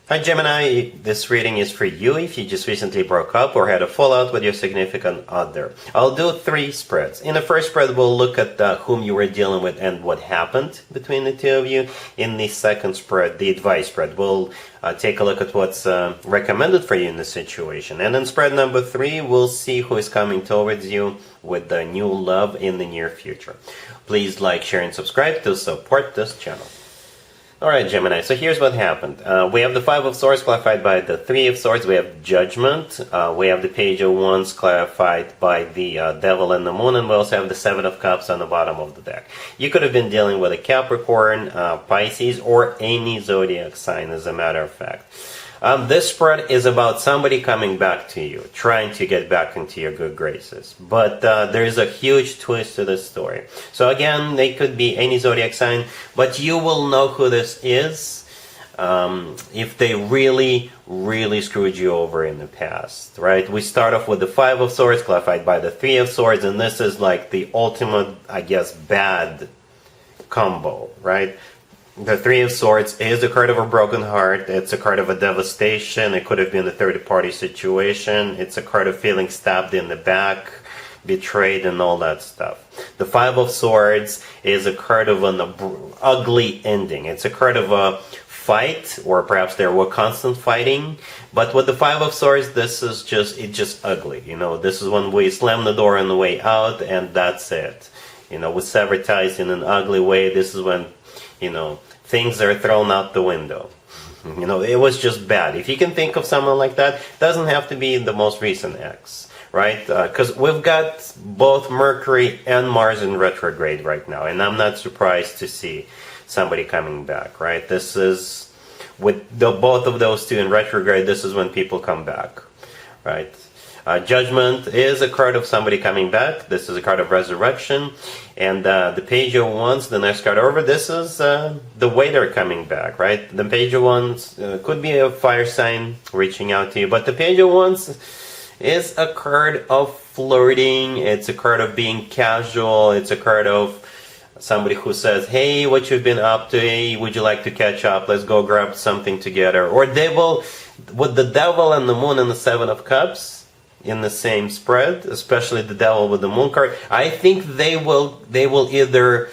Hi Gemini, this reading is for you if you just recently broke up or had a fallout with your significant other. I'll do 3 spreads. In the first spread, we'll look at whom you were dealing with and what happened between the two of you. In the second spread, the advice spread, we'll take a look at what's recommended for you in the situation. And in spread number 3, we'll see who is coming towards you with the new love in the near future. Please like, share, and subscribe to support this channel. Alright Gemini, so here's what happened. We have the 5 of Swords clarified by the 3 of Swords. We have Judgment. We have the Page of Wands clarified by the Devil and the Moon. And we also have the 7 of Cups on the bottom of the deck. You could have been dealing with a Capricorn, Pisces, or any zodiac sign, as a matter of fact. This spread is about somebody coming back to you, trying to get back into your good graces. But there is a huge twist to this story. So again, they could be any zodiac sign, but you will know who this is if they really screwed you over in the past, right? We start off with the 5 of Swords clarified by the 3 of Swords, and this is like the ultimate, I guess, bad combo, right? The 3 of Swords is a card of a broken heart. It's a card of a devastation. It could have been a third-party situation. It's a card of feeling stabbed in the back, betrayed, and all that stuff. The 5 of Swords is a card of an ugly ending. It's a card of a fight, or perhaps there were constant fighting. But with the 5 of Swords, this is just ugly. You know, this is when we slam the door on the way out, and that's it. You know, we sever ties in an ugly way. This is when, you know, things are thrown out the window. You know, it was just bad. If you can think of someone like that, it doesn't have to be the most recent ex, right? Because we've got both Mercury and Mars in retrograde right now, and I'm not surprised to see somebody coming back, right? This is, with both of those two in retrograde, this is when people come back, right? Judgment is a card of somebody coming back. This is a card of resurrection. And the Page of Wands, the next card over, this is the way they're coming back, right? The Page of Wands could be a fire sign reaching out to you. But the Page of Wands is a card of flirting. It's a card of being casual. It's a card of somebody who says, hey, what you've been up to? Hey, would you like to catch up? Let's go grab something together. Or they will, with the Devil and the Moon and the 7 of Cups, in the same spread, especially the Devil with the Moon card, I think they will either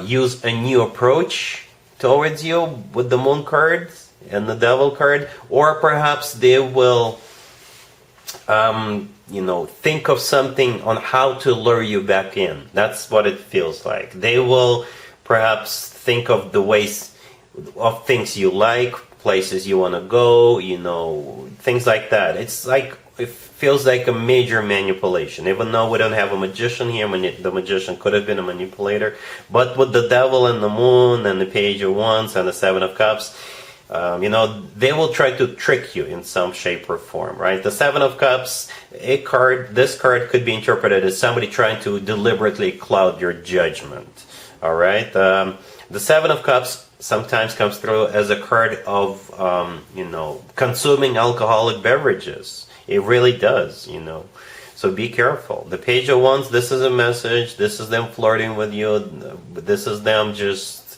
use a new approach towards you with the Moon card and the Devil card, or perhaps they will you know, think of something on how to lure you back in. That's what it feels like. They will perhaps think of the ways of things you like, places you want to go, you know, things like that. It's like, it feels like a major manipulation. Even though we don't have a magician here, the magician could have been a manipulator. But with the Devil and the Moon and the Page of Wands and the 7 of Cups, you know, they will try to trick you in some shape or form, right? The 7 of Cups, this card could be interpreted as somebody trying to deliberately cloud your judgment, all right? The 7 of Cups sometimes comes through as a card of, you know, consuming alcoholic beverages. It really does, you know. So be careful. The Page of Wands, this is a message. This is them flirting with you. This is them just,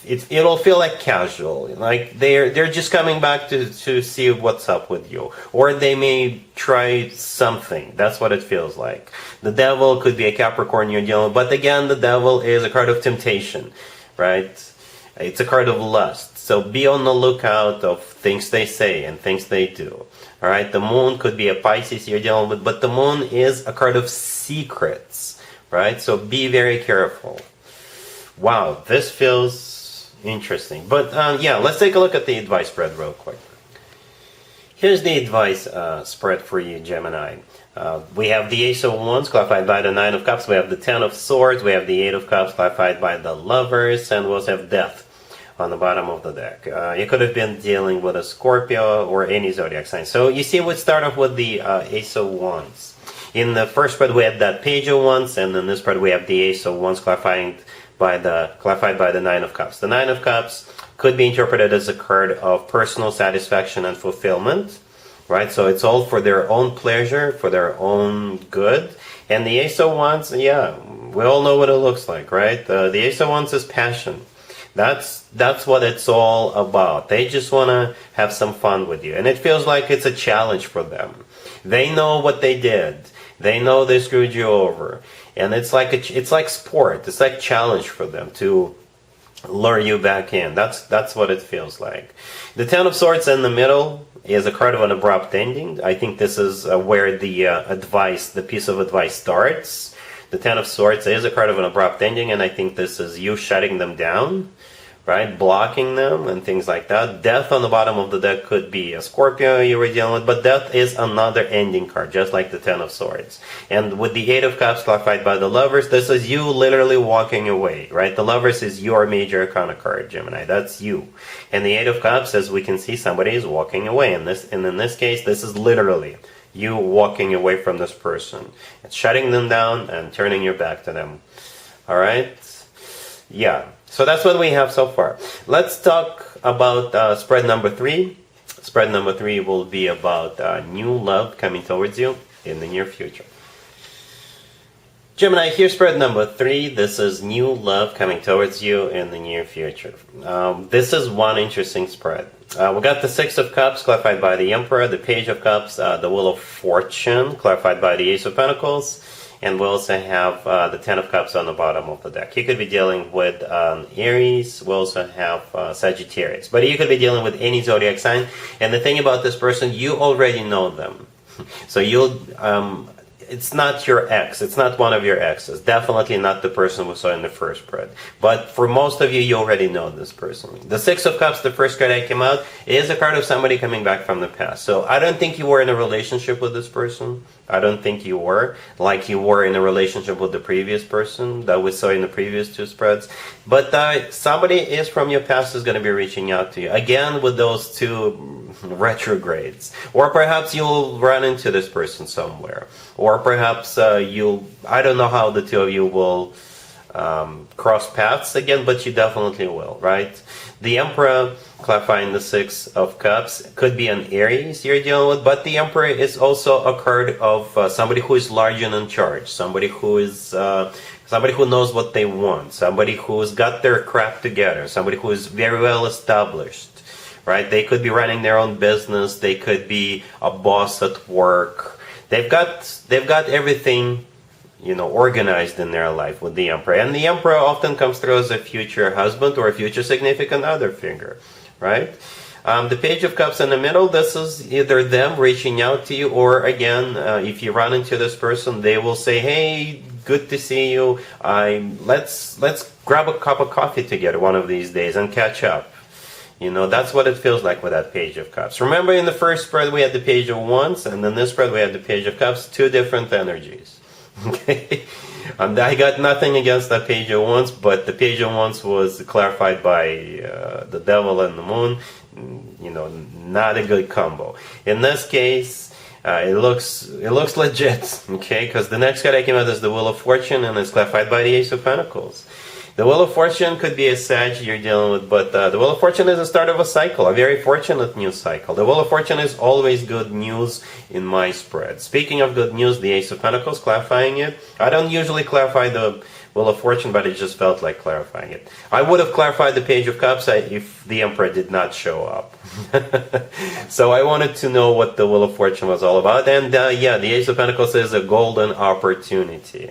it'll feel like casual. Like they're just coming back to see what's up with you. Or they may try something. That's what it feels like. The Devil could be a Capricorn you're dealing with. But again, the Devil is a card of temptation, right? It's a card of lust. So be on the lookout of things they say and things they do. All right, the Moon could be a Pisces you're dealing with, but the Moon is a card of secrets, right? So be very careful. Wow, this feels interesting. But yeah, let's take a look at the advice spread real quick. Here's the advice spread for you, Gemini. We have the Ace of Wands clarified by the 9 of Cups. We have the 10 of Swords. We have the 8 of Cups clarified by the Lovers. And we also have Death on the bottom of the deck. You could have been dealing with a Scorpio or any zodiac sign. So you see, we start off with the Ace of Wands. In the first spread, we have that Page of Wands, and in this spread, we have the Ace of Wands clarified by the 9 of Cups. The 9 of Cups could be interpreted as a card of personal satisfaction and fulfillment, right? So it's all for their own pleasure, for their own good. And the Ace of Wands, yeah, we all know what it looks like, right? The Ace of Wands is passion. That's what it's all about. They just want to have some fun with you. And it feels like it's a challenge for them. They know what they did. They know they screwed you over. And it's like sport. It's like challenge for them to lure you back in. That's what it feels like. The Ten of Swords in the middle is a card of an abrupt ending. I think this is where the piece of advice starts. The Ten of Swords is a card of an abrupt ending, and I think this is you shutting them down, right? Blocking them and things like that. Death on the bottom of the deck could be a Scorpio you were dealing with, but Death is another ending card, just like the Ten of Swords. And with the Eight of Cups clarified by the Lovers, this is you literally walking away, right? The Lovers is your major arcana card, Gemini. That's you. And the Eight of Cups, as we can see, somebody is walking away. And in this case, this is literally you walking away from this person. It's shutting them down and turning your back to them. All right? Yeah. So that's what we have so far. Let's talk about spread number 3. Spread number 3 will be about new love coming towards you in the near future. Gemini, here's spread number 3. This is new love coming towards you in the near future. This is one interesting spread. We got the Six of Cups clarified by the Emperor, the Page of Cups, the Wheel of Fortune clarified by the Ace of Pentacles, and we also have the Ten of Cups on the bottom of the deck. You could be dealing with Aries. We also have Sagittarius. But you could be dealing with any zodiac sign. And the thing about this person, you already know them. So it's not your ex. It's not one of your exes. Definitely not the person we saw in the first spread. But for most of you, you already know this person. The Six of Cups, the first card that came out, is a card of somebody coming back from the past. So I don't think you were in a relationship with this person. I don't think you were like you were in a relationship with the previous person that we saw in the previous 2 spreads. But somebody is from your past is going to be reaching out to you. Again, with those 2 retrogrades. Or perhaps you'll run into this person somewhere. Or perhaps I don't know how the 2 of you will cross paths again, but you definitely will, right? The Emperor, clarifying the Six of Cups, could be an Aries you're dealing with, but the Emperor is also a card of somebody who is large and in charge, somebody who knows what they want, somebody who's got their crap together, somebody who is very well established, right? They could be running their own business, they could be a boss at work. They've got everything, organized in their life with the Emperor. And the Emperor often comes through as a future husband or a future significant other figure, right? The Page of Cups in the middle, this is either them reaching out to you, or again, if you run into this person, they will say, hey, good to see you. Let's grab a cup of coffee together one of these days and catch up. That's what it feels like with that Page of Cups. Remember, in the first spread, we had the Page of Wands, and in this spread, we had the Page of Cups, 2 different energies. Okay? I got nothing against that Page of Wands, but the Page of Wands was clarified by the Devil and the Moon. Not a good combo. In this case, it looks legit, okay? Because the next card I came out is the Wheel of Fortune, and it's clarified by the Ace of Pentacles. The Wheel of Fortune could be a Sag you're dealing with, but the Wheel of Fortune is the start of a cycle, a very fortunate new cycle. The Wheel of Fortune is always good news in my spread. Speaking of good news, the Ace of Pentacles, clarifying it. I don't usually clarify the Wheel of Fortune, but it just felt like clarifying it. I would have clarified the Page of Cups if the Emperor did not show up. So I wanted to know what the Wheel of Fortune was all about. And the Ace of Pentacles is a golden opportunity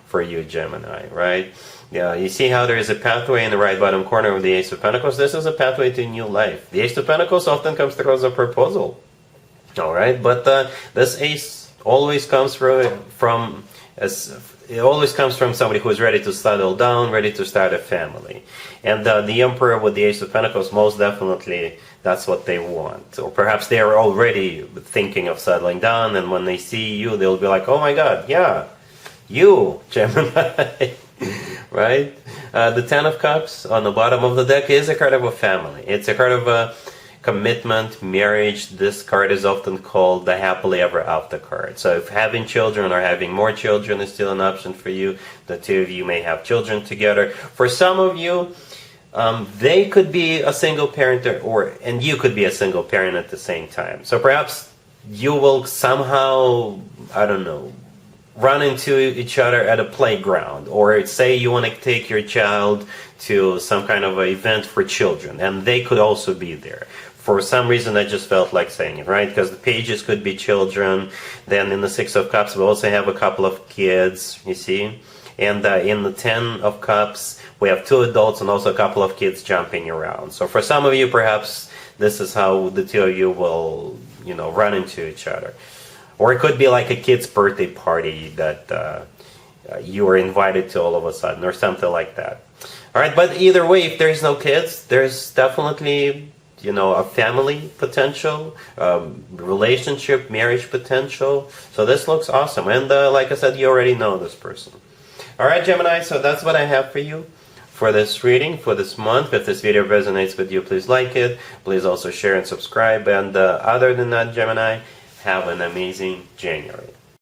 for you, Gemini, right? Yeah, you see how there is a pathway in the right bottom corner of the Ace of Pentacles? This is a pathway to new life. The Ace of Pentacles often comes through as a proposal. All right, but this Ace always comes from somebody who is ready to settle down, ready to start a family. And the Emperor with the Ace of Pentacles, most definitely, that's what they want. Or perhaps they are already thinking of settling down, and when they see you, they'll be like, oh my God, yeah, you, Gemini. Right? The Ten of Cups on the bottom of the deck is a card of a family. It's a card of a commitment, marriage. This card is often called the happily ever after card. So if having children or having more children is still an option for you, the 2 of you may have children together. For some of you, they could be a single parent, and you could be a single parent at the same time. So perhaps you will somehow, I don't know, run into each other at a playground, or say you want to take your child to some kind of an event for children, and they could also be there. For some reason, I just felt like saying it, right? Because the pages could be children. Then in the Six of Cups, we also have a couple of kids, you see? And in the Ten of Cups, we have 2 adults and also a couple of kids jumping around. So for some of you, perhaps this is how the 2 of you will, run into each other. Or it could be like a kid's birthday party that you were invited to all of a sudden, or something like that. All right, but either way, if there's no kids, there's definitely, a family potential, relationship, marriage potential. So this looks awesome. And like I said, you already know this person. All right, Gemini, so that's what I have for you for this reading, for this month. If this video resonates with you, please like it. Please also share and subscribe. And other than that, Gemini, have an amazing January.